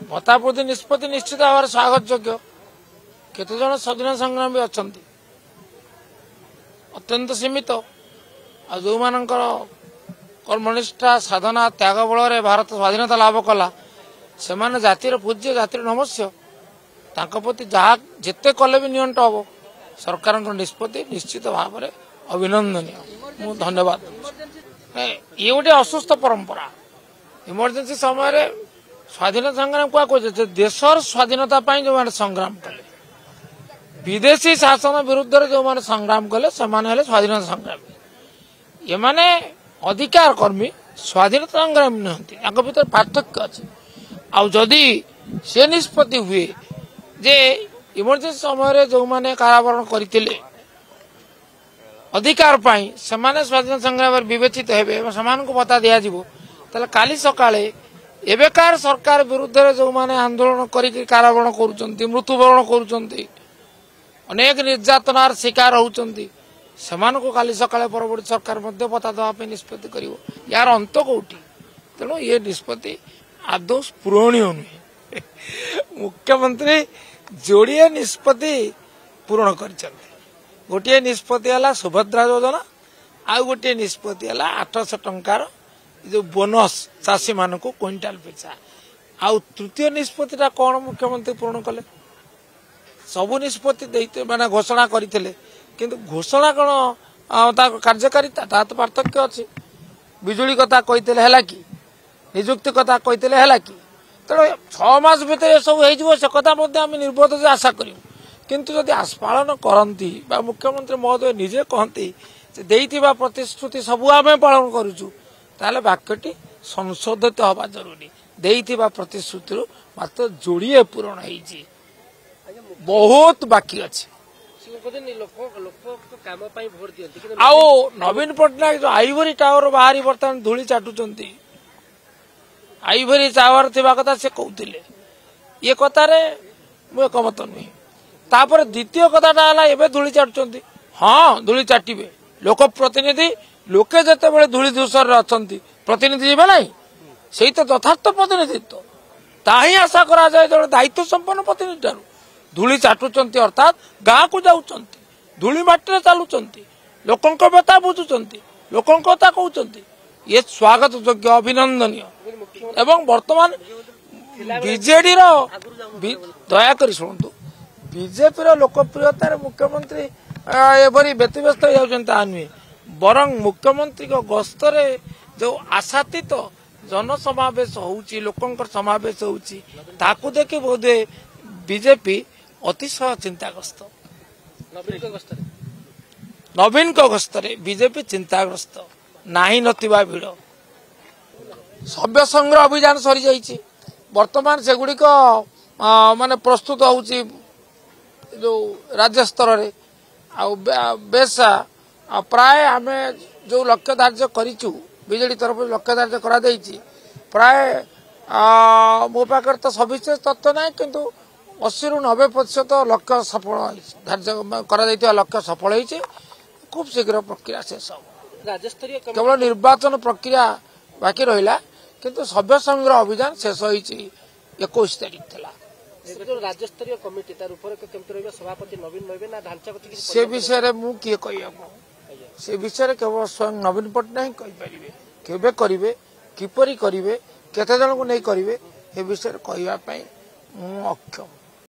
भत्ता वृद्धि निष्पत्ति निश्चित भाव में स्वागत योग्य केते जन स्वाधीन संग्रामी अच्छा अत्यंत सीमित आ जो मानकर कर्मनिष्ठा साधना त्याग बल भारत स्वाधीनता लाभ कला से माने जातिर पूज्य जातिर नमस्य तांको प्रति जहाँ जिते कले भी नियंट हम सरकार निष्पत्ति निश्चित भाव में अभिनंदनीय मु धन्यवाद ये गोटे असुस्थ परंपरा इमरजेंसी समय स्वाधीनता संग्राम क्या कहे देशर स्वाधीनता जो मैंने संग्राम कले विदेशी शासन विरुद्ध जो मैंने संग्राम कले से स्वाधीनता संग्रामी ये माने अधिकार कर्मी स्वाधीनता संग्रामी नुहति भीतर पार्थक्य अच्छे आदि से निष्पत्ति हुए जे इमरजेंसी समय जो मैंने कारावरण करते अधिकार पाई समाने स्वाधीनता संग्राम विवेचित हेबे को भत्ता दिज्व काली सकाळे एवेकार सरकार विरुद्ध जो मैंने आंदोलन करी कारावरण करुँच मृत्युवरण करुँच अनेक निर्यातनार शिकार होती को काली सकाळे परवर्ती सरकार भत्ता देवाई निष्पत्ति कर यार अंत कौटी तेणु ये निष्पत्ति आदौ पूरणीय नुहे मुख्यमंत्री जोड़े निष्पत्ति पूरण कर गोटे निष्पत्ति है सुभद्रा योजना आउ गोटे निष्पत्ति है 800 टंकार जो बोनस चाषी मान को क्विंटाल पिछा आउ तृतीय निष्पत्तिटा कौन मुख्यमंत्री पूर्ण कले सबू निष्पत्ति माने घोषणा करते किंतु घोषणा कौन कार्यकारिता तो पार्थक्य अच्छी बिजुली कथा कहते है कि निजुक्ति कथा कहते है कि तेणु 6 मास भितर सब हो कथा निर्बोध आशा करूँ किंतु जदि पालन करती मुख्यमंत्री महोदय निजे कहती प्रतिश्रुति सबू आम पालन करुचु ताले वाक्यटी संशोधित हवा जरूरी देइथिबा प्रतिश्रुति मात्र जोड़िए पूरण होइछि बहुत बाकी अच्छे आओ नवीन पट्टनायक जो आइवरी टावर बाहरी बर्तमान धूली चाटुचंती आइवरी टावर थिबा कथा से कहउतिले ये कथारे मु एकमत नुहे तापर द्वितीय कथाटा है एवं धूली चाटुचंती हाँ धूली चाटिबे लोक प्रतिनिधि लोके जिते बड़े धूली दूसर अच्छा प्रतिनिधि जीवे ना से तो यथार्थ प्रतिनिधित्व ताही आशा करा जाए जो दायित्व संपन्न प्रतिनिधि धूली चाटुंट अर्थात गाँ को जाऊँच धूली माटी चलुंट लोकों व्यथा बुझुंट लोकों कथा कहते ये स्वागत योग्य अभिनंदनीय एवं वर्तमान बीजेडी दयाक शुणु बीजेपी लोकप्रियतार मुख्यमंत्री एवरी व्यतिव्यस्त हो नुहे बरं मुख्यमंत्री गस्तरे जो आशातीत जनसमावेश होउची लोकंकर समावेश होउची ताकू देखि बोधे बीजेपी अतिशय चिंताग्रस्त नवीन गस्तरे बीजेपी चिंताग्रस्त नाही नथिबा भिड़ सभ्य संग्रह अभियान सरी जाइछि वर्तमान सेगुड़िक माने प्रस्तुत होउची जो राज्य स्तर रे बेसा प्राय आम जो लक्ष्य धार्य करूँ बीजेडी तरफ लक्ष्य धार्य करा प्राय मो पाखे तो सविशेष तथ्य ना किंतु 80 ରୁ 90% लक्ष्य सफल धार्य करा लक्ष्य सफल होती खूब शीघ्र प्रक्रिया शेष केवल निर्वाचन प्रक्रिया बाकी रहा किंतु सभ्य संग्रह अभियान शेष हो 21 तारीख था राज्यस्तरीय कमिटी सभापति नवीन रही ना ढांचागत से विषय में मु किए कह से विषय केवल स्वयं नवीन पट्टनायक कहींपारे केबे करिवे किपरि करिवे केते जन को नहीं करिवे ए विषय कहवाई मु अक्षम।